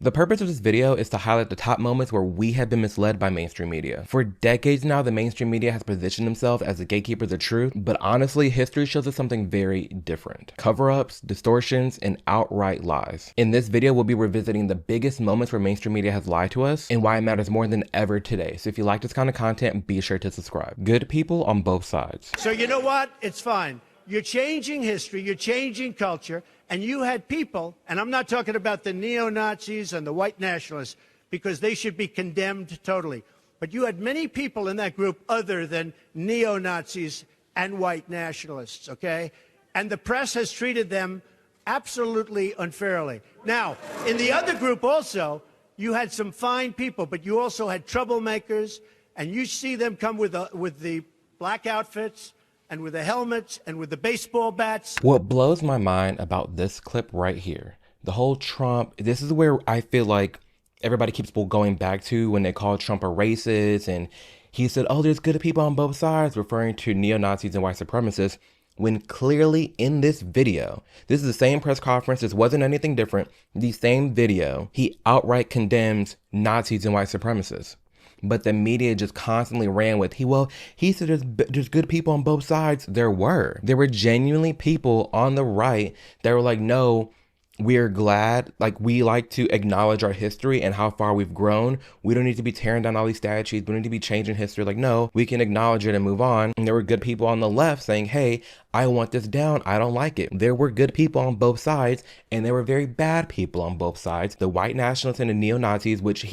The purpose of this video is to highlight the top moments where we have been misled by mainstream media. For decades now, the mainstream media has positioned themselves as the gatekeepers of truth, but honestly, history shows us something very different. Cover-ups, distortions, and outright lies. In this video, we'll be revisiting the biggest moments where mainstream media has lied to us and why it matters more than ever today. So if you like this kind of content, be sure to subscribe. Good people on both sides. So you know what? It's fine. You're changing history, you're changing culture, and you had people, and I'm not talking about the neo-Nazis and the white nationalists, because they should be condemned totally. But you had many people in that group other than neo-Nazis and white nationalists, okay? And the press has treated them absolutely unfairly. Now, in the other group also, you had some fine people, but you also had troublemakers, and you see them come with the black outfits, and with the helmets, and with the baseball bats. What blows my mind about this clip right here, the whole Trump, this is where I feel like everybody keeps going back to when they call Trump a racist, and he said, oh, there's good people on both sides, referring to neo-Nazis and white supremacists, when clearly in this video, this is the same press conference, this wasn't anything different, the same video, he outright condemns Nazis and white supremacists. But the media just constantly ran with, he said there's good people on both sides. There were genuinely people on the right that were like, no, we're glad, like we like to acknowledge our history and how far we've grown. We don't need to be tearing down all these statues. We don't need to be changing history. Like, no, we can acknowledge it and move on. And there were good people on the left saying, hey, I want this down. I don't like it. There were good people on both sides, and there were very bad people on both sides. The white nationalists and the neo-Nazis, which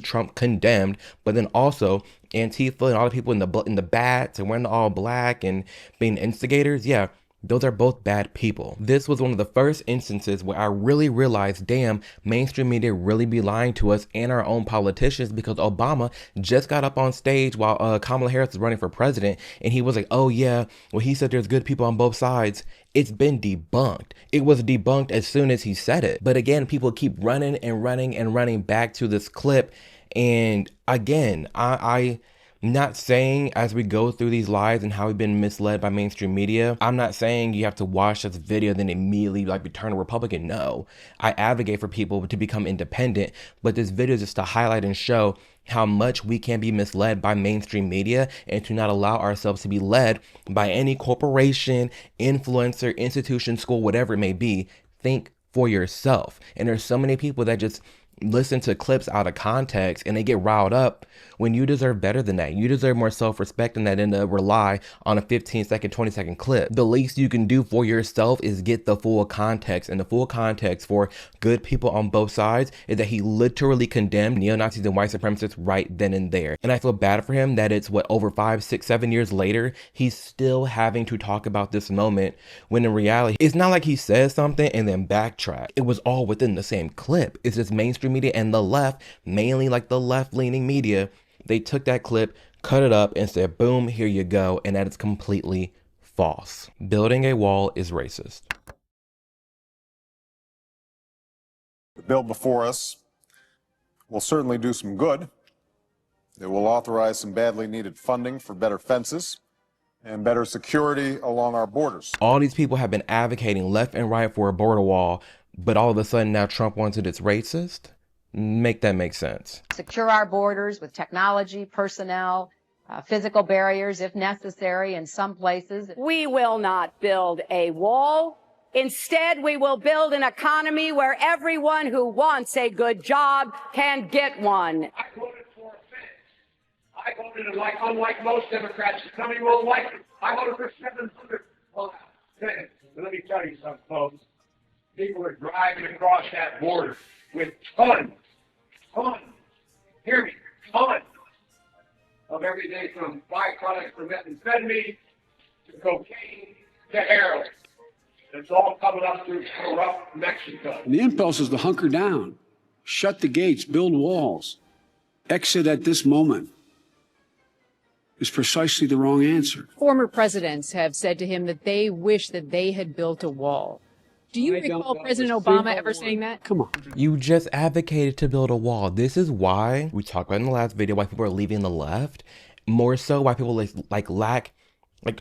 Trump condemned, but then also Antifa and all the people in the bats and wearing all black and being instigators. Yeah. Those are both bad people. This was one of the first instances where I really realized, damn, mainstream media really be lying to us and our own politicians, because Obama just got up on stage while Kamala Harris was running for president, and he was like, oh yeah, well, he said there's good people on both sides. It's been debunked. It was debunked as soon as he said it. But again, people keep running and running and running back to this clip. And again, I'm not saying as we go through these lies and how we've been misled by mainstream media, I'm not saying you have to watch this video then immediately turn a Republican. No, I advocate for people to become independent, but this video is just to highlight and show how much we can be misled by mainstream media, and to not allow ourselves to be led by any corporation, influencer, institution, school, whatever it may be. Think for yourself. And there's so many people that just listen to clips out of context and they get riled up when you deserve better than that. You deserve more self-respect than that, and to rely on a 15-second, 20-second clip. The least you can do for yourself is get the full context, and the full context for good people on both sides is that he literally condemned neo-Nazis and white supremacists right then and there. And I feel bad for him that it's over 5, 6, 7 years later, he's still having to talk about this moment, when in reality, it's not like he says something and then backtrack. It was all within the same clip. It's just mainstream media and the left, mainly like the left-leaning media, they took that clip, cut it up, and said, boom, here you go, and that is completely false. Building a wall is racist. The bill before us will certainly do some good. It will authorize some badly needed funding for better fences and better security along our borders. All these people have been advocating left and right for a border wall, but all of a sudden now Trump wants it, it's racist? Make that make sense. Secure our borders with technology, personnel, physical barriers if necessary in some places. We will not build a wall. Instead, we will build an economy where everyone who wants a good job can get one. I voted for a fence. I voted unlike most Democrats. Some of you won't like it. I voted for 700 fence. But let me tell you something, folks. People are driving across that border with tons, hear me, tons of everything from byproducts from methamphetamine to cocaine to heroin. It's all coming up through corrupt Mexico. And the impulse is to hunker down, shut the gates, build walls, exit at this moment is precisely the wrong answer. Former presidents have said to him that they wish that they had built a wall. Do you recall President Obama ever saying that? Come on. You just advocated to build a wall. This is why we talked about in the last video why people are leaving the left. More so why people lack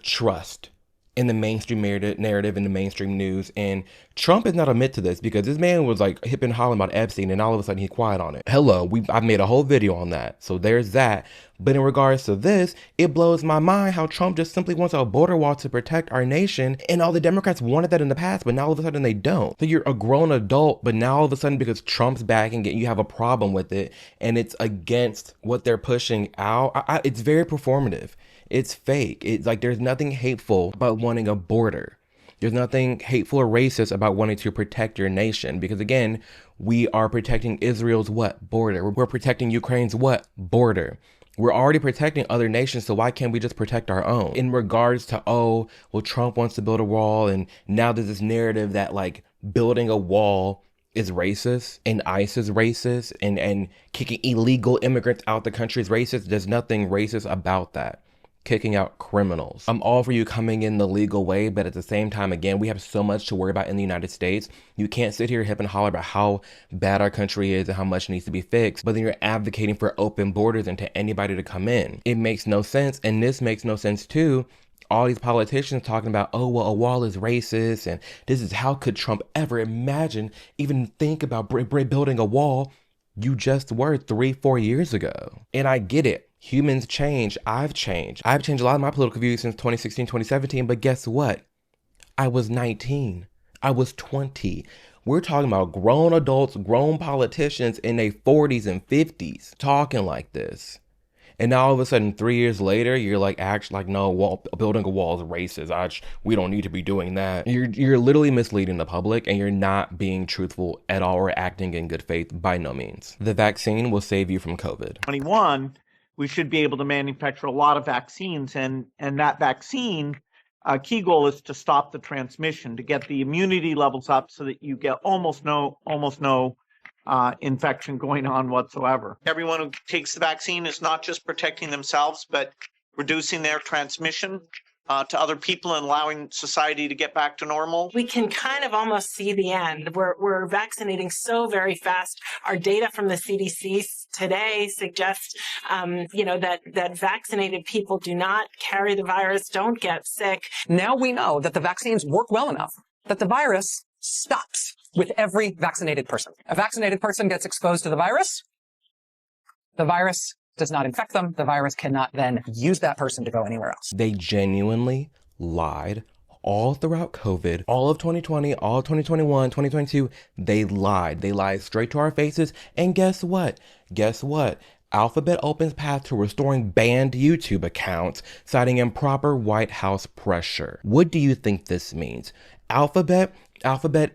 trust. in the mainstream narrative, in the mainstream news. And Trump is not admit to this because this man was like hip and hollering about Epstein, and all of a sudden he's quiet on it. Hello, I've made a whole video on that. So there's that. But in regards to this, it blows my mind how Trump just simply wants a border wall to protect our nation. And all the Democrats wanted that in the past, but now all of a sudden they don't. So you're a grown adult, but now all of a sudden because Trump's backing it, you have a problem with it. And it's against what they're pushing out. It's very performative. It's fake. It's like there's nothing hateful about wanting a border. There's nothing hateful or racist about wanting to protect your nation. Because again, we are protecting Israel's what? Border. We're protecting Ukraine's what? Border. We're already protecting other nations, so why can't we just protect our own? In regards to, oh, well, Trump wants to build a wall, and now there's this narrative that like building a wall is racist and ICE is racist and kicking illegal immigrants out the country is racist. There's nothing racist about that. Kicking out criminals. I'm all for you coming in the legal way, but at the same time, again, we have so much to worry about in the United States. You can't sit here hip and holler about how bad our country is and how much needs to be fixed, but then you're advocating for open borders and to anybody to come in. It makes no sense, and this makes no sense too. All these politicians talking about, oh, well, a wall is racist, and this is how could Trump ever imagine, even think about building a wall? You just were 3-4 years ago. And I get it. Humans change. I've changed. I've changed a lot of my political views since 2016, 2017. But guess what? I was 19. I was 20. We're talking about grown adults, grown politicians in their 40s and 50s talking like this. And now all of a sudden, 3 years later, you're like, actually, like, no, building a wall is racist. We don't need to be doing that. You're literally misleading the public, and you're not being truthful at all or acting in good faith by no means. The vaccine will save you from COVID. 21, we should be able to manufacture a lot of vaccines, and that vaccine, key goal is to stop the transmission, to get the immunity levels up so that you get almost no infection going on whatsoever. Everyone who takes the vaccine is not just protecting themselves, but reducing their transmission to other people and allowing society to get back to normal. We can kind of almost see the end. We're vaccinating so very fast. Our data from the CDC today suggests, that vaccinated people do not carry the virus, don't get sick. Now we know that the vaccines work well enough that the virus stops with every vaccinated person. A vaccinated person gets exposed to the virus does not infect them. The virus cannot then use that person to go anywhere else. They genuinely lied all throughout COVID, all of 2020, all of 2021, 2022. They lied. They lied straight to our faces. And guess what? Alphabet opens path to restoring banned YouTube accounts, citing improper White House pressure. What do you think this means? Alphabet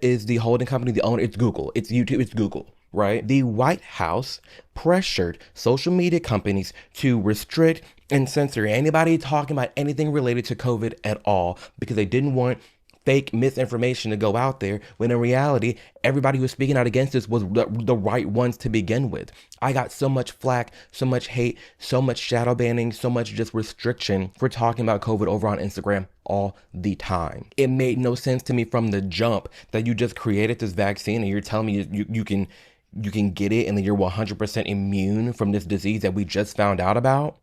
is the holding company, the owner. It's Google. It's YouTube. It's Google. Right? The White House pressured social media companies to restrict and censor anybody talking about anything related to COVID at all because they didn't want fake misinformation to go out there, when in reality, everybody who was speaking out against this was the right ones to begin with. I got so much flack, so much hate, so much shadow banning, so much just restriction for talking about COVID over on Instagram all the time. It made no sense to me from the jump that you just created this vaccine and you're telling me you can get it and then you're 100% immune from this disease that we just found out about.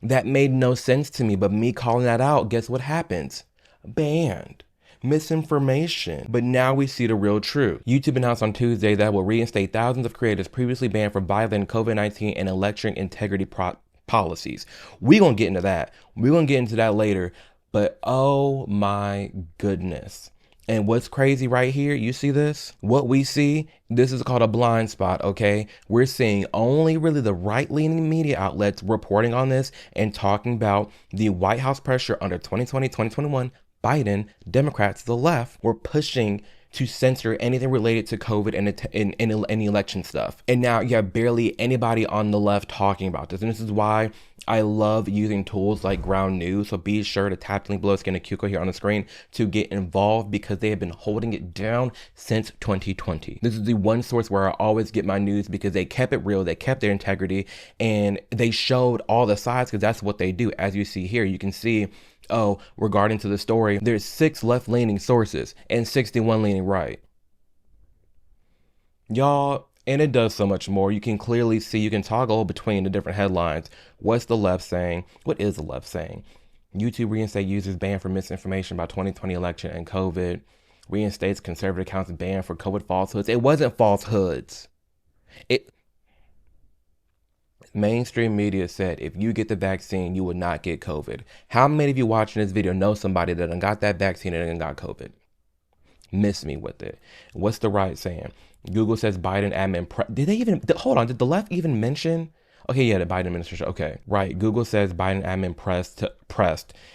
That made no sense to me, but me calling that out, guess what happens? Banned. Misinformation. But now we see the real truth. YouTube announced on Tuesday that it will reinstate thousands of creators previously banned for violating COVID-19 and election integrity policies. We're going to get into that. We're going to get into that later. But oh my goodness. And what's crazy right here, you see this? What we see, this is called a blind spot, okay? We're seeing only really the right-leaning media outlets reporting on this and talking about the White House pressure under 2020, 2021, Biden, Democrats, the left, were pushing to censor anything related to COVID and any election stuff. And now you have barely anybody on the left talking about this. And this is why I love using tools like Ground News. So be sure to tap the link below, scan a QR code here on the screen to get involved because they have been holding it down since 2020. This is the one source where I always get my news because they kept it real, they kept their integrity, and they showed all the sides because that's what they do. As you see here, you can see, oh, regarding to the story, there's 6 left-leaning sources and 61 leaning right. Y'all, and it does so much more. You can clearly see, you can toggle between the different headlines. What's the left saying? What is the left saying? YouTube reinstate users banned for misinformation about 2020 election and COVID. Reinstates conservative accounts banned for COVID falsehoods. It wasn't falsehoods. Mainstream media said if you get the vaccine, you will not get COVID. How many of you watching this video know somebody that done got that vaccine and got COVID? Miss me with it. What's the right saying? Google says Biden admin. Did they even, hold on, did the left even mention? Okay, yeah, the Biden administration. Okay, right. Google says Biden admin pressed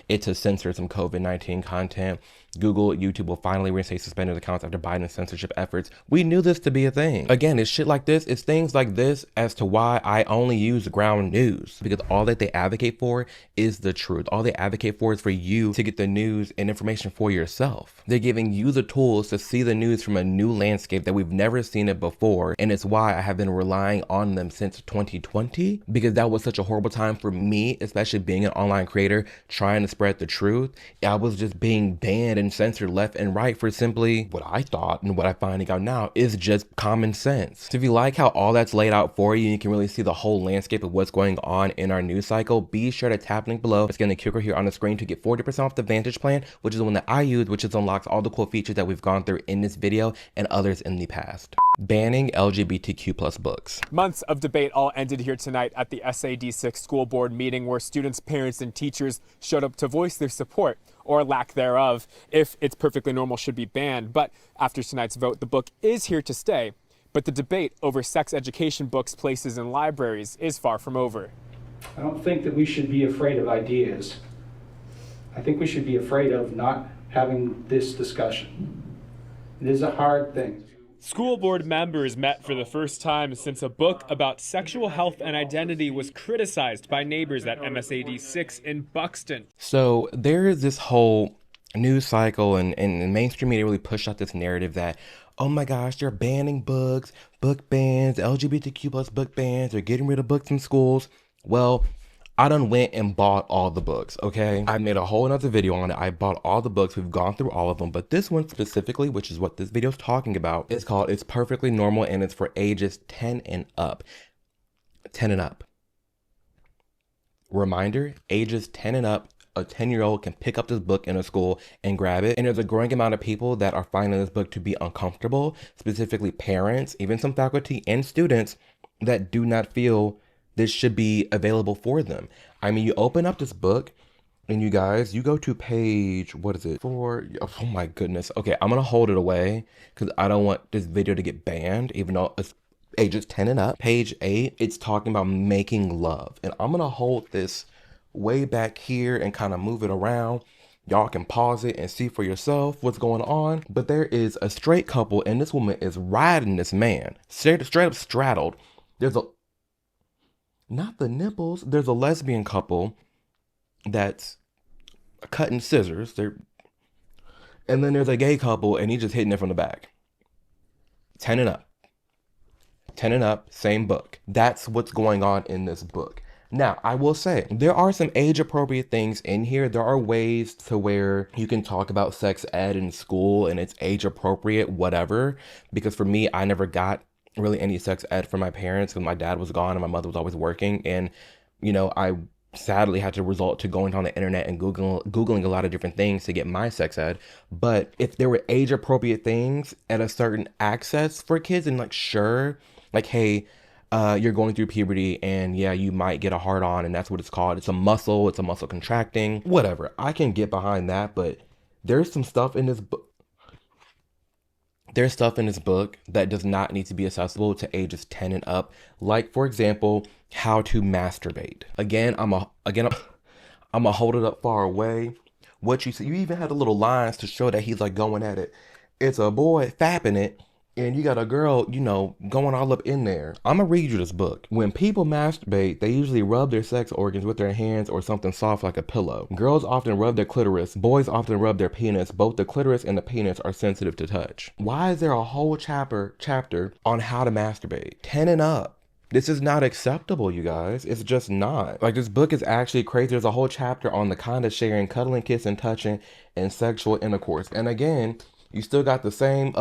it to censor some COVID-19 content. Google, YouTube will finally reinstate suspended accounts after Biden's censorship efforts. We knew this to be a thing. Again, it's shit like this. It's things like this as to why I only use ground news, because all that they advocate for is the truth. All they advocate for is for you to get the news and information for yourself. They're giving you the tools to see the news from a new landscape that we've never seen it before. And it's why I have been relying on them since 2020, because that was such a horrible time for me, especially being an online creator, trying to spread the truth. I was just being banned and censored left and right for simply what I thought, and what I finding out now is just common sense. So if you like how all that's laid out for you, and you can really see the whole landscape of what's going on in our news cycle, be sure to tap the link below. It's going to click here on the screen to get 40% off the Vantage plan, which is the one that I use, which unlocks all the cool features that we've gone through in this video and others in the past. Banning LGBTQ plus books. Months of debate all ended here tonight at the SAD6 school board meeting, where students, parents, and teachers showed up to voice their support, or lack thereof, if It's Perfectly Normal should be banned. But after tonight's vote, the book is here to stay. But the debate over sex education books, places, and libraries is far from over. I don't think that we should be afraid of ideas. I think we should be afraid of not having this discussion. It is a hard thing. School board members met for the first time since a book about sexual health and identity was criticized by neighbors at MSAD 6 in Buxton. So there is this whole news cycle, and mainstream media really pushed out this narrative that, oh my gosh, they're banning books, book bans, LGBTQ plus book bans, they're getting rid of books in schools. Well, I done went and bought all the books, okay? I made a whole nother video on it. I bought all the books. We've gone through all of them. But this one specifically, which is what this video is talking about, is called It's Perfectly Normal, and it's for ages 10 and up. 10 and up. Reminder, ages 10 and up, a 10-year-old can pick up this book in a school and grab it. And there's a growing amount of people that are finding this book to be uncomfortable, specifically parents, even some faculty and students that do not feel this should be available for them. I mean, you open up this book and you guys, you go to page, what is it? Oh my goodness. Okay, I'm gonna hold it away because I don't want this video to get banned, even though it's ages 10 and up. Page 8, it's talking about making love. And I'm gonna hold this way back here and kind of move it around. Y'all can pause it and see for yourself what's going on. But there is a straight couple, and this woman is riding this man, straight up straddled. There's a, not the nipples, there's a lesbian couple that's cutting scissors. And then there's a gay couple, and he's just hitting it from the back. 10 and up. 10 and up, same book. That's what's going on in this book. Now, I will say, there are some age-appropriate things in here. There are ways to where you can talk about sex ed in school, and it's age-appropriate, whatever. Because for me, I never got really any sex ed from my parents, because my dad was gone and my mother was always working. And, you know, I sadly had to resort to going on the internet and Googling a lot of different things to get my sex ed. But if there were age-appropriate things at a certain access for kids, and like, sure, like, hey, you're going through puberty and yeah, you might get a hard on, and that's what it's called. It's a muscle contracting, whatever. I can get behind that, but there's some stuff in this book. There's stuff in this book that does not need to be accessible to ages 10 and up. Like, for example, how to masturbate. Again, I'm gonna hold it up far away. What you see, you even had the little lines to show that he's like going at it. It's a boy fapping it, and you got a girl, you know, going all up in there. I'm gonna read you this book. When people masturbate, they usually rub their sex organs with their hands or something soft like a pillow. Girls often rub their clitoris. Boys often rub their penis. Both the clitoris and the penis are sensitive to touch. Why is there a whole chapter on how to masturbate? 10 and up. This is not acceptable, you guys. It's just not. Like, this book is actually crazy. There's a whole chapter on the kind of sharing, cuddling, kissing, touching, and sexual intercourse. And again, you still got the same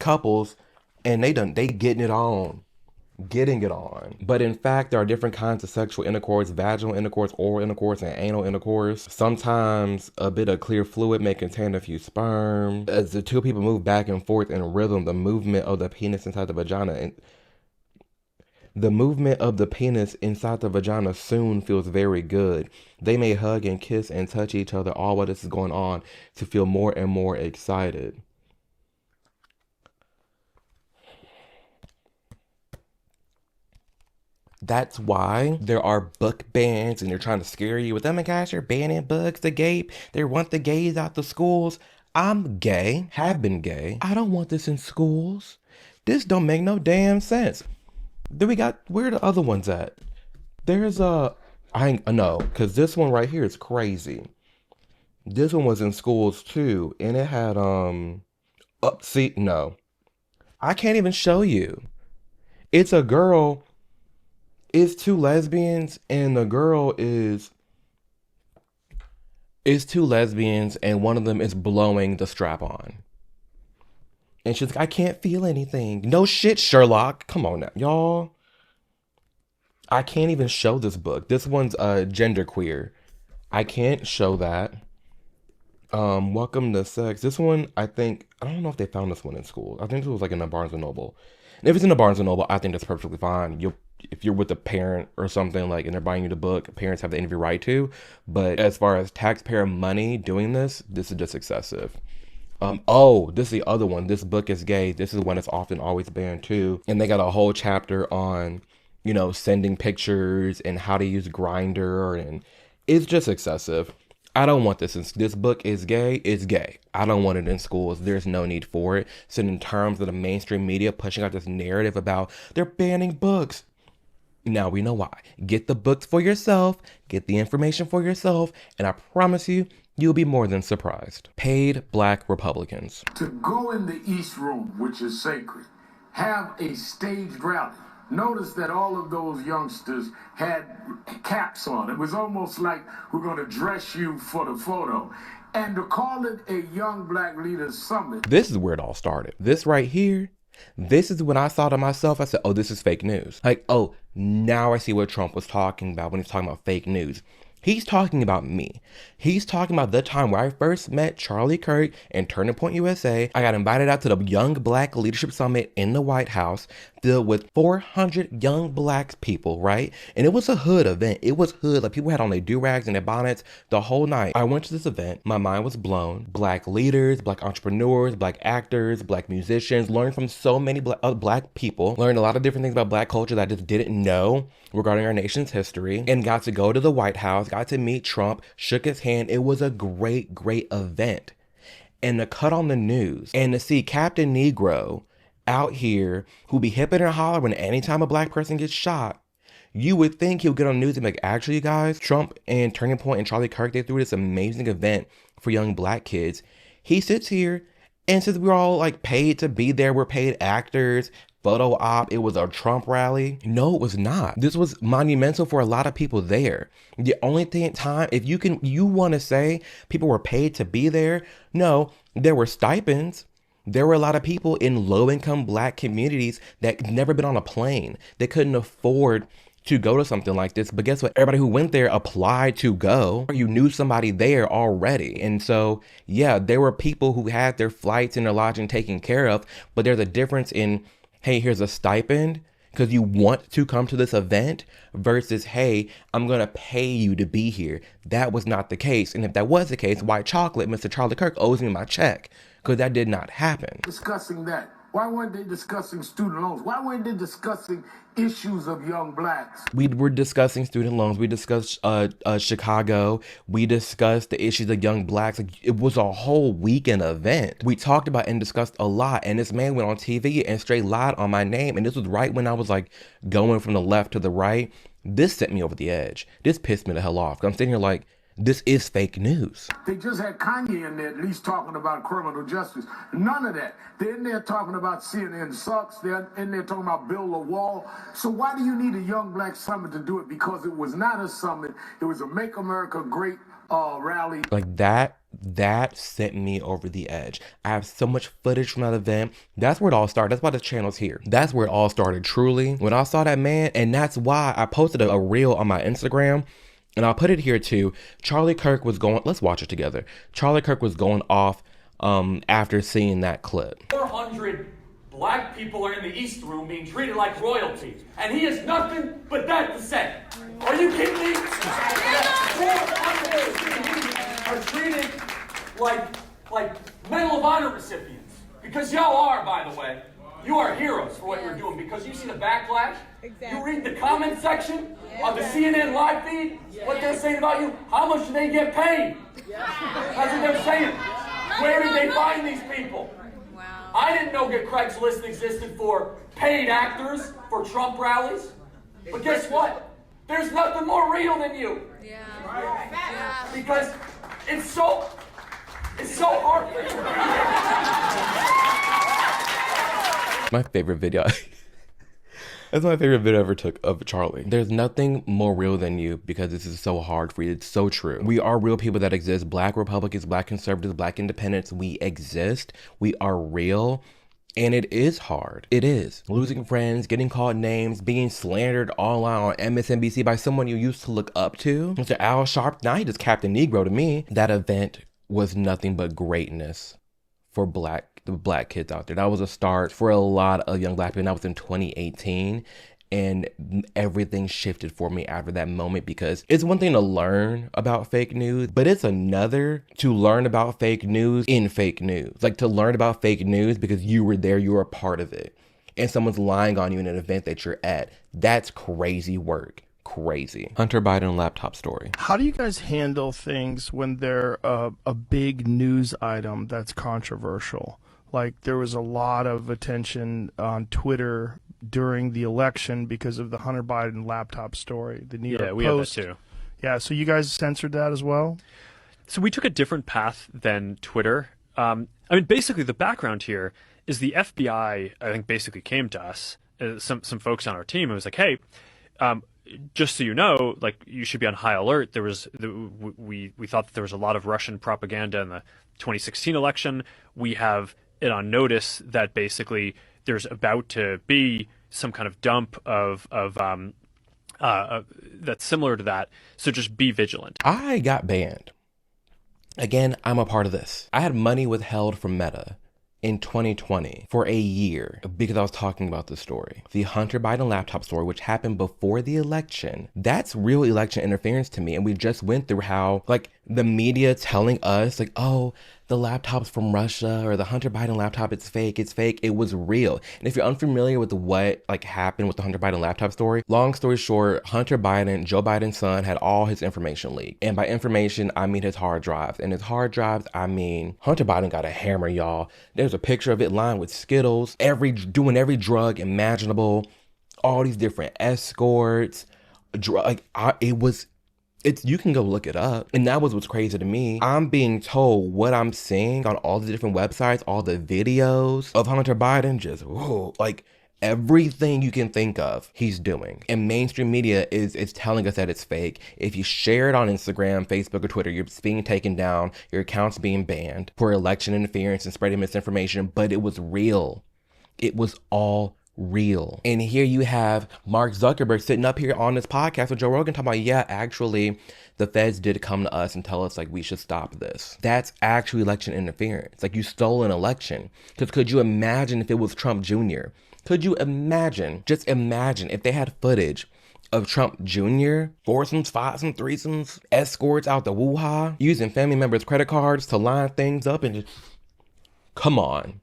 couples, and they getting it on. getting it on. But in fact, there are different kinds of sexual intercourse: vaginal intercourse, oral intercourse, and anal intercourse. Sometimes a bit of clear fluid may contain a few sperm. As the two people move back and forth in rhythm, the movement of the penis inside the vagina soon feels very good. They may hug and kiss and touch each other all while this is going on to feel more and more excited. That's why there are book bans and they're trying to scare you with, oh my gosh, they're banning books, the gay, they want the gays out the schools. I'm gay, have been gay. I don't want this in schools. This don't make no damn sense. Then we got, where are the other ones at? There's I know, because this one right here is crazy. This one was in schools too, and it had, see, no. I can't even show you. It's a girl. It's two lesbians, and the girl is two lesbians, and one of them is blowing the strap on. And she's like, I can't feel anything. No shit, Sherlock. Come on now, y'all. I can't even show this book. This one's genderqueer. I can't show that. Welcome to Sex. This one, I don't know if they found this one in school. I think it was like in a Barnes & Noble. And if it's in a Barnes & Noble, I think that's perfectly fine. If you're with a parent or something, like, and they're buying you the book, parents have the interview right to. But as far as taxpayer money doing this is just excessive. This is the other one. This book is gay. This is one that's often always banned too. And they got a whole chapter on, sending pictures and how to use Grindr, and it's just excessive. I don't want this. This book is gay. It's gay. I don't want it in schools. There's no need for it. So in terms of the mainstream media pushing out this narrative about they're banning books, now we know why. Get the books for yourself, get the information for yourself, and I promise you, you'll be more than surprised. Paid Black Republicans. To go in the East Room, which is sacred, have a staged rally. Notice that all of those youngsters had caps on. It was almost like we're going to dress you for the photo. And to call it a Young Black Leaders Summit. This is where it all started. This right here. This is when I thought to myself, I said, oh, this is fake news. Like, oh, now I see what Trump was talking about when he's talking about fake news. He's talking about me. He's talking about the time where I first met Charlie Kirk and Turning Point USA. I got invited out to the Young Black Leadership Summit in the White House, filled with 400 young black people, right? And it was a hood event. It was hood. Like, people had on their do-rags and their bonnets the whole night. I went to this event. My mind was blown. Black leaders, black entrepreneurs, black actors, black musicians, learned from so many black people, learned a lot of different things about black culture that I just didn't know regarding our nation's history, and got to go to the White House, got to meet Trump, shook his hand. It was a great, great event. And to cut on the news and to see Captain Negro out here who be hipping and hollering anytime a black person gets shot, you would think he'll get on the news and be like, actually, you guys, Trump and Turning Point and Charlie Kirk, they threw this amazing event for young black kids. He sits here and says we're all like paid to be there. We're paid actors. Photo op, it was a Trump rally. No, it was not. This was monumental for a lot of people there. The only thing if you want to say people were paid to be there, no, there were stipends. There were a lot of people in low-income black communities that never been on a plane. They couldn't afford to go to something like this. But guess what? Everybody who went there applied to go. You knew somebody there already. And so, yeah, there were people who had their flights and their lodging taken care of. But there's a difference in, hey, here's a stipend because you want to come to this event versus, hey, I'm going to pay you to be here. That was not the case. And if that was the case, White Chocolate, Mr. Charlie Kirk owes me my check because that did not happen. Discussing that. Why weren't they discussing student loans? Why weren't they discussing issues of young blacks? We were discussing student loans. We discussed Chicago. We discussed the issues of young blacks. Like, it was a whole weekend event. We talked about and discussed a lot. And this man went on TV and straight lied on my name. And this was right when I was like going from the left to the right. This sent me over the edge. This pissed me the hell off. I'm sitting here like, this is fake news. They just had Kanye in there at least talking about criminal justice. None of that. They're in there talking about CNN sucks. They're in there talking about build a wall. So why do you need a Young Black Summit to do it? Because it was not a summit. It was a Make America Great rally. Like, that That sent me over the edge. I have so much footage from that event. That's where it all started. That's why this channel's here. That's where it all started, truly. When I saw that man, and that's why I posted a reel on my Instagram, and I'll put it here too. Charlie Kirk was going, let's watch it together. Charlie Kirk was going off after seeing that clip. 400 black people are in the East Room being treated like royalty, and he has nothing but that to say. Are you kidding me? 400 are treated like Medal of Honor recipients. Because y'all are, by the way. You are heroes for what you're doing, because you see the backlash. You read the comment section of the CNN live feed, what they're saying about you. How much do they get paid? That's what they're saying. Where did they find these people? I didn't know that Craigslist existed for paid actors for Trump rallies. But guess what? There's nothing more real than you. Because it's so hard for you. My favorite video. That's my favorite video I ever took of Charlie. There's nothing more real than you, because this is so hard for you. It's so true. We are real people that exist. Black Republicans, Black conservatives, Black independents. We exist. We are real. And it is hard. It is. Losing friends, getting called names, being slandered online on MSNBC by someone you used to look up to. Mr. Al Sharp, now he just Captain Negro to me. That event was nothing but greatness for the black kids out there. That was a start for a lot of young black people. That was in 2018. And everything shifted for me after that moment, because it's one thing to learn about fake news, but it's another to learn about fake news in fake news. Like, to learn about fake news because you were there, you were a part of it, and someone's lying on you in an event that you're at. That's crazy work. Crazy. Hunter Biden laptop story. How do you guys handle things when they're a big news item that's controversial? Like, there was a lot of attention on Twitter during the election because of the Hunter Biden laptop story. The New York Post. Yeah, we have that too. Yeah, so you guys censored that as well? So we took a different path than Twitter. I mean, basically the background here is the FBI, I think, basically came to us, some folks on our team, and was like, hey, just so you know, like, you should be on high alert. We thought that there was a lot of Russian propaganda in the 2016 election. We have it on notice that basically there's about to be some kind of dump of that's similar to that. So just be vigilant. I got banned. Again, I'm a part of this. I had money withheld from Meta in 2020 for a year because I was talking about this story. The Hunter Biden laptop story, which happened before the election, that's real election interference to me. And we just went through how, like, the media telling us, like, oh, the laptop's from Russia, or the Hunter Biden laptop, it's fake. It was real. And if you're unfamiliar with what, like, happened with the Hunter Biden laptop story, long story short, Hunter Biden, Joe Biden's son, had all his information leaked. And by information, I mean his hard drives. And his hard drives, I mean, Hunter Biden got a hammer, y'all. There's a picture of it lined with Skittles, doing every drug imaginable, all these different escorts, you can go look it up. And that was what's crazy to me. I'm being told what I'm seeing on all the different websites, all the videos of Hunter Biden, just, whoa, like, everything you can think of, he's doing. And mainstream media is telling us that it's fake. If you share it on Instagram, Facebook, or Twitter, you're being taken down, your account's being banned for election interference and spreading misinformation. But it was real. It was all real. And here you have Mark Zuckerberg sitting up here on this podcast with Joe Rogan talking about, yeah, actually, the feds did come to us and tell us, like, we should stop this. That's actually election interference. Like, you stole an election. Because could you imagine if it was Trump Jr.? Could you imagine, just imagine if they had footage of Trump Jr., foursomes, fivesomes, threesomes, escorts out the woo-ha, using family members' credit cards to line things up and just, come on.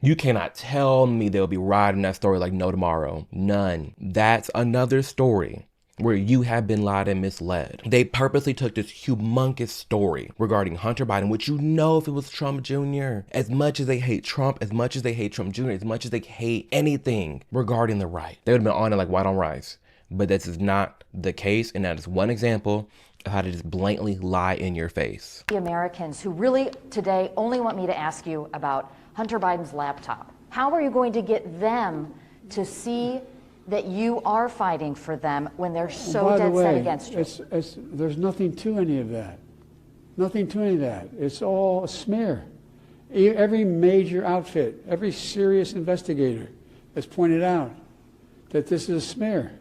You cannot tell me they'll be riding that story like no tomorrow. None. That's another story where you have been lied and misled. They purposely took this humongous story regarding Hunter Biden, which, you know, if it was Trump Jr., as much as they hate Trump, as much as they hate Trump Jr., as much as they hate anything regarding the right, they would have been on it like white on rice. But this is not the case, and that is one example of how to just blatantly lie in your face. The Americans who really today only want me to ask you about Hunter Biden's laptop. How are you going to get them to see that you are fighting for them when they're so dead set against you? There's nothing to any of that. Nothing to any of that. It's all a smear. Every major outfit, every serious investigator has pointed out that this is a smear.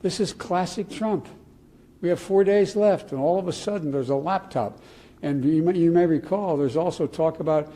This is classic Trump. We have 4 days left, and all of a sudden there's a laptop. And you may recall, there's also talk about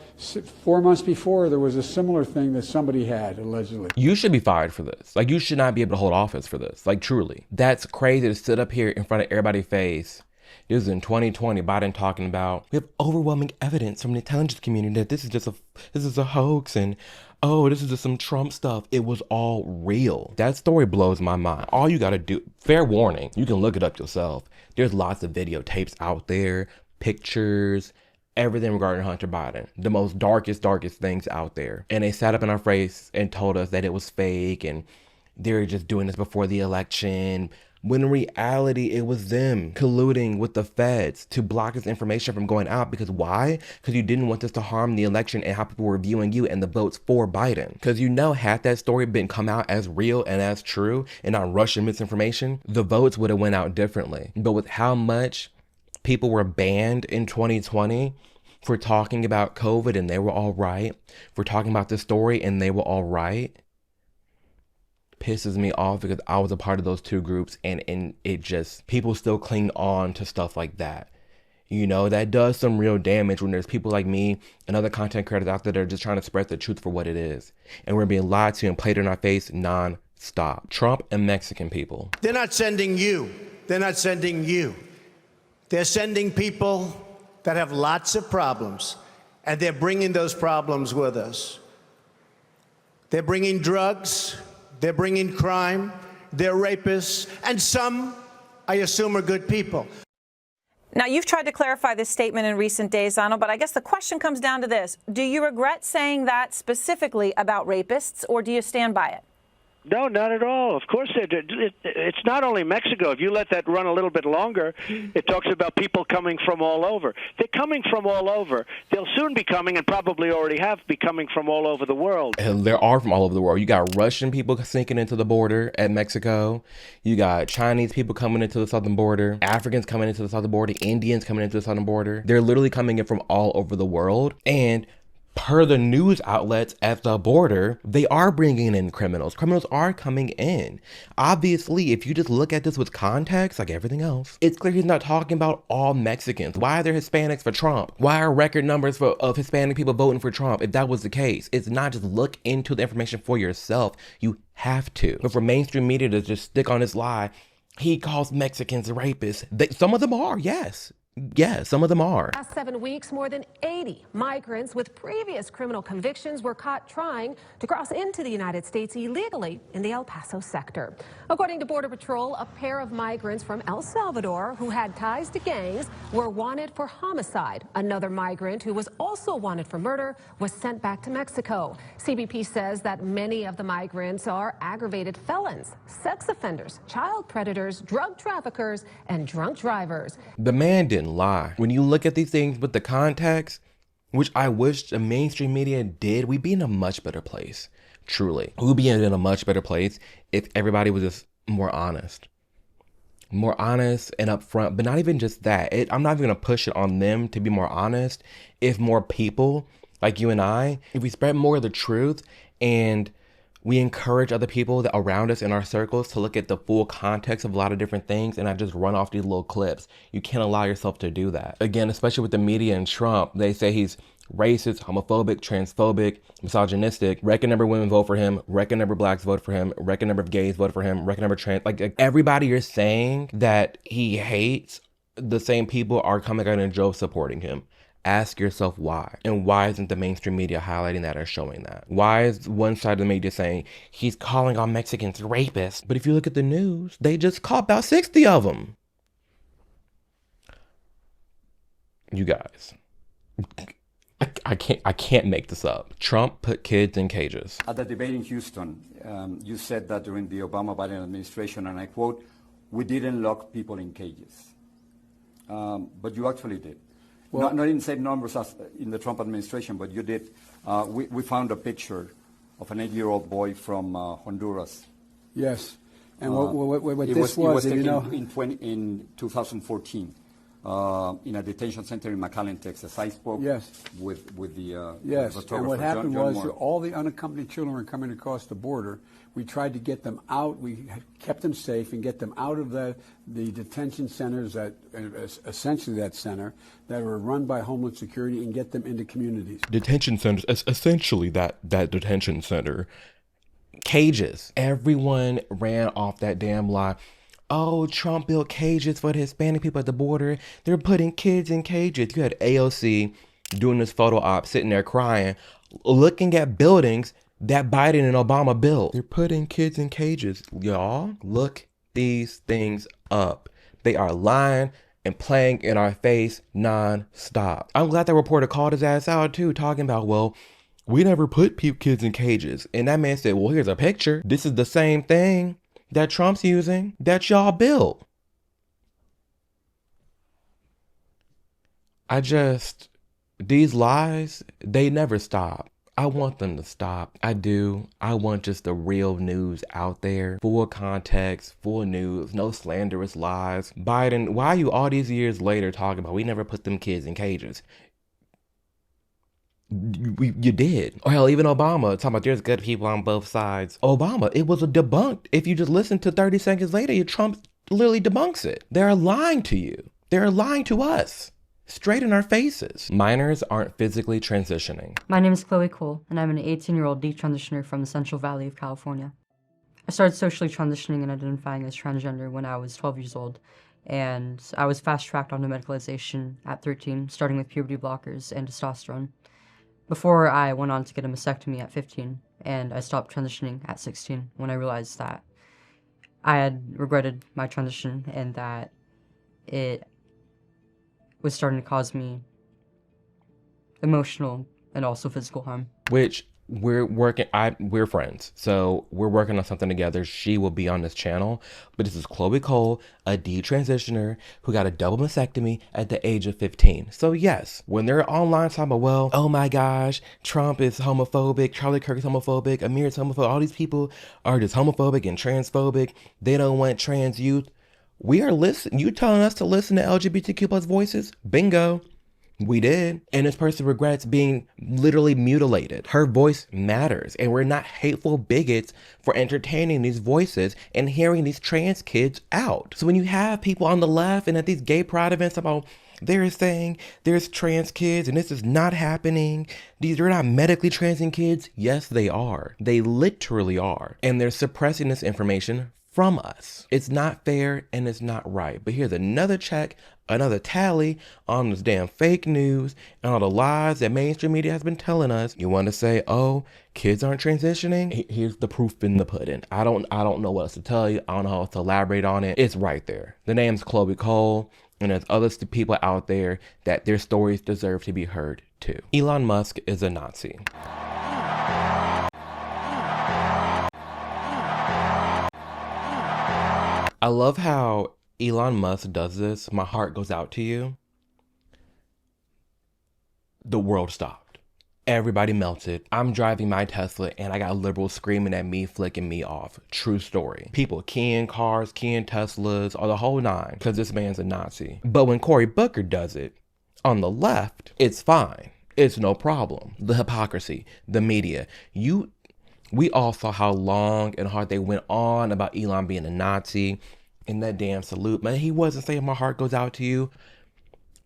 4 months before there was a similar thing that somebody had, allegedly. You should be fired for this. Like, you should not be able to hold office for this. Like, truly. That's crazy to sit up here in front of everybody's face. This is in 2020, Biden talking about, we have overwhelming evidence from the intelligence community that this is a hoax, and oh, this is just some Trump stuff. It was all real. That story blows my mind. All you gotta do, fair warning, you can look it up yourself. There's lots of videotapes out there, pictures, everything regarding Hunter Biden. The most darkest things out there. And they sat up in our face and told us that it was fake and they're just doing this before the election. When in reality, it was them colluding with the feds to block this information from going out. Because why? Because you didn't want this to harm the election and how people were viewing you and the votes for Biden. Because you know, had that story been come out as real and as true and not Russian misinformation, the votes would have went out differently. But with how much people were banned in 2020 for talking about COVID and they were all right, for talking about this story and they were all right, pisses me off because I was a part of those two groups and it just, people still cling on to stuff like that. You know, that does some real damage when there's people like me and other content creators out there that are just trying to spread the truth for what it is. And we're being lied to and played in our face non-stop. Trump and Mexican people. They're not sending you. They're not sending you. They're sending people that have lots of problems, and they're bringing those problems with us. They're bringing drugs. They're bringing crime, they're rapists, and some, I assume, are good people. Now, you've tried to clarify this statement in recent days, Donald, but I guess the question comes down to this. Do you regret saying that specifically about rapists, or do you stand by it? No, not at all. Of course, it's not only Mexico. If you let that run a little bit longer, it talks about people coming from all over. They're coming from all over. They'll soon be coming, and probably already have, be coming from all over the world. And there are from all over the world. You got Russian people sneaking into the border at Mexico. You got Chinese people coming into the southern border. Africans coming into the southern border. Indians coming into the southern border. They're literally coming in from all over the world. And per the news outlets at the border, they are bringing in criminals. Criminals are coming in. Obviously, if you just look at this with context, like everything else, it's clear he's not talking about all Mexicans. Why are there Hispanics for Trump? Why are record numbers of Hispanic people voting for Trump? If that was the case, it's not just look into the information for yourself. You have to. But for mainstream media to just stick on this lie, he calls Mexicans rapists. Some of them are, yes. Yeah, some of them are. Last 7 weeks, more than 80 migrants with previous criminal convictions were caught trying to cross into the United States illegally in the El Paso sector. According to Border Patrol, a pair of migrants from El Salvador who had ties to gangs were wanted for homicide. Another migrant who was also wanted for murder was sent back to Mexico. CBP says that many of the migrants are aggravated felons, sex offenders, child predators, drug traffickers, and drunk drivers. The man didn't lie. When you look at these things with the context, which I wish the mainstream media did, we'd be in a much better place. Truly. We'd be in a much better place if everybody was just more honest. More honest and upfront, but not even just that. I'm not even going to push it on them to be more honest. If more people like you and I, if we spread more of the truth and we encourage other people that around us in our circles to look at the full context of a lot of different things and not just run off these little clips. You can't allow yourself to do that. Again, especially with the media and Trump, they say he's racist, homophobic, transphobic, misogynistic. Record number of women vote for him. Record number of blacks vote for him. Record number of gays vote for him. Record number of trans. Like everybody you're saying that he hates, the same people are coming out in droves supporting him. Ask yourself why. And why isn't the mainstream media highlighting that or showing that? Why is one side of the media saying he's calling all Mexicans rapists? But if you look at the news, they just caught about 60 of them. You guys, I can't make this up. Trump put kids in cages. At the debate in Houston, you said that during the Obama-Biden administration, and I quote, "We didn't lock people in cages." But you actually did. Well, not in the same numbers as in the Trump administration, but you did. We found a picture of an 8-year-old boy from Honduras. Yes. And what it this was, taken you know, in 2014. in a detention center in McAllen, Texas. I spoke with the Yes, photographer, and what happened John was Moore. all the unaccompanied children were coming across the border. We tried to get them out. We kept them safe and get them out of the detention centers, that essentially that center, that were run by Homeland Security, and get them into communities. Detention centers, essentially that detention center. Cages. Everyone ran off that damn lie. Oh, Trump built cages for the Hispanic people at the border. They're putting kids in cages. You had AOC doing this photo op, sitting there crying, looking at buildings that Biden and Obama built. They're putting kids in cages. Y'all, look these things up. They are lying and playing in our face non-stop. I'm glad that reporter called his ass out too, talking about, well, we never put kids in cages. And that man said, well, here's a picture. This is the same thing that Trump's using that y'all built. These lies, they never stop. I want them to stop. I do. I want just the real news out there. Full context, full news, no slanderous lies. Biden, why are you all these years later talking about we never put them kids in cages? You did. Or hell, even Obama talking about there's good people on both sides. Obama, it was a debunked. If you just listen to 30 seconds later, Trump literally debunks it. They're lying to you. They're lying to us. Straight in our faces. Minors aren't physically transitioning. My name is Chloe Cole, and I'm an 18-year-old detransitioner from the Central Valley of California. I started socially transitioning and identifying as transgender when I was 12 years old, and I was fast-tracked onto medicalization at 13, starting with puberty blockers and testosterone, before I went on to get a mastectomy at 15, and I stopped transitioning at 16 when I realized that I had regretted my transition and that it was starting to cause me emotional and also physical harm. Which we're friends. So we're working on something together. She will be on this channel. But this is Chloe Cole, a detransitioner who got a double mastectomy at the age of 15. So yes, when they're online talking about, well, oh my gosh, Trump is homophobic, Charlie Kirk is homophobic, Amir is homophobic, all these people are just homophobic and transphobic. They don't want trans youth. We are listening. You telling us to listen to LGBTQ plus voices? Bingo. We did. And this person regrets being literally mutilated. Her voice matters. And we're not hateful bigots for entertaining these voices and hearing these trans kids out. So when you have people on the left and at these gay pride events about, they're saying there's trans kids and this is not happening. They're not medically transing kids. Yes, they are. They literally are. And they're suppressing this information from us. It's not fair and it's not right. But here's another check, another tally on this damn fake news and all the lies that mainstream media has been telling us. You want to say, oh, kids aren't transitioning? Here's the proof in the pudding. I don't know what else to tell you. I don't know how else to elaborate on it. It's right there. The name's Chloe Cole, and there's other people out there that their stories deserve to be heard too. Elon Musk is a Nazi. I love how Elon Musk does this. My heart goes out to you. The world stopped. Everybody melted. I'm driving my Tesla and I got liberals screaming at me, flicking me off. True story. People keying cars, keying Teslas, or the whole nine, because this man's a Nazi. But when Cory Booker does it, on the left, it's fine. It's no problem. The hypocrisy, the media. We all saw how long and hard they went on about Elon being a Nazi in that damn salute. Man, he wasn't saying my heart goes out to you.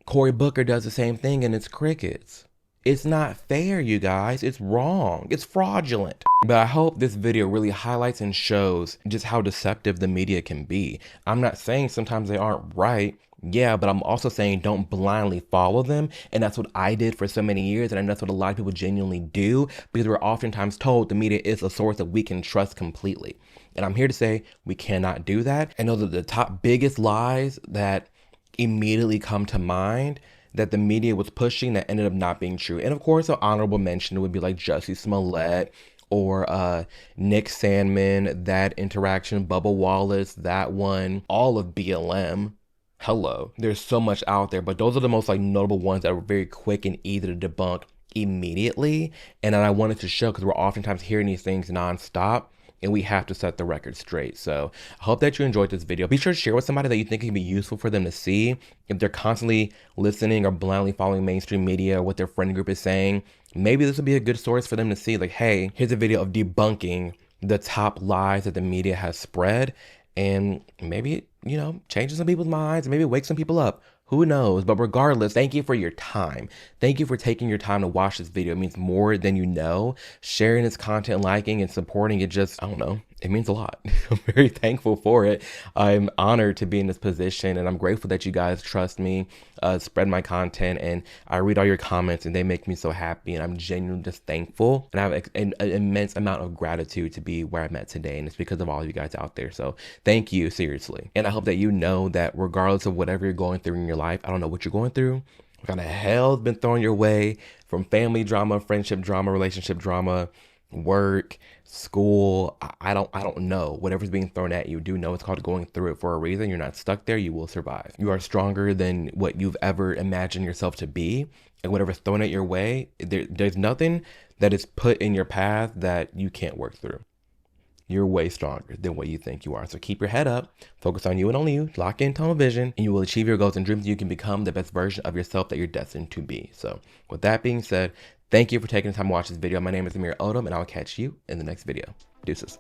Cory Booker does the same thing and it's crickets. It's not fair, you guys. It's wrong. It's fraudulent. But I hope this video really highlights and shows just how deceptive the media can be. I'm not saying sometimes they aren't right. Yeah, but I'm also saying don't blindly follow them. And that's what I did for so many years. And that's what a lot of people genuinely do, because we're oftentimes told the media is a source that we can trust completely. And I'm here to say we cannot do that. I know that the top biggest lies that immediately come to mind that the media was pushing that ended up not being true. And of course, an honorable mention would be like Jussie Smollett or Nick Sandmann, that interaction, Bubba Wallace, that one, all of BLM. Hello, there's so much out there, but those are the most like notable ones that were very quick and easy to debunk immediately. And then I wanted to show, because we're oftentimes hearing these things nonstop, and we have to set the record straight. So I hope that you enjoyed this video. Be sure to share with somebody that you think it can be useful for them to see. If they're constantly listening or blindly following mainstream media, what their friend group is saying, maybe this would be a good source for them to see, like, hey, here's a video of debunking the top lies that the media has spread. And maybe it, you know, changes some people's minds, maybe wakes some people up. Who knows? But regardless, thank you for your time. Thank you for taking your time to watch this video. It means more than you know. Sharing this content, liking and supporting it, just, I don't know, it means a lot. I'm very thankful for it. I'm honored to be in this position, and I'm grateful that you guys trust me, spread my content, and I read all your comments and they make me so happy, and I'm genuinely just thankful. And I have an immense amount of gratitude to be where I'm at today, and it's because of all you guys out there. So thank you, seriously. And I hope that you know that regardless of whatever you're going through in your life, I don't know what you're going through, what kind of hell's been thrown your way, from family drama, friendship drama, relationship drama, work, school, I don't know. Whatever's being thrown at you, do know it's called going through it for a reason. You're not stuck there. You will survive. You are stronger than what you've ever imagined yourself to be. And whatever's thrown at your way, there's nothing that is put in your path that you can't work through. You're way stronger than what you think you are. So keep your head up, focus on you and only you, lock in tunnel vision, and you will achieve your goals and dreams. You can become the best version of yourself that you're destined to be. So with that being said, thank you for taking the time to watch this video. My name is Amir Odom, and I'll catch you in the next video. Deuces.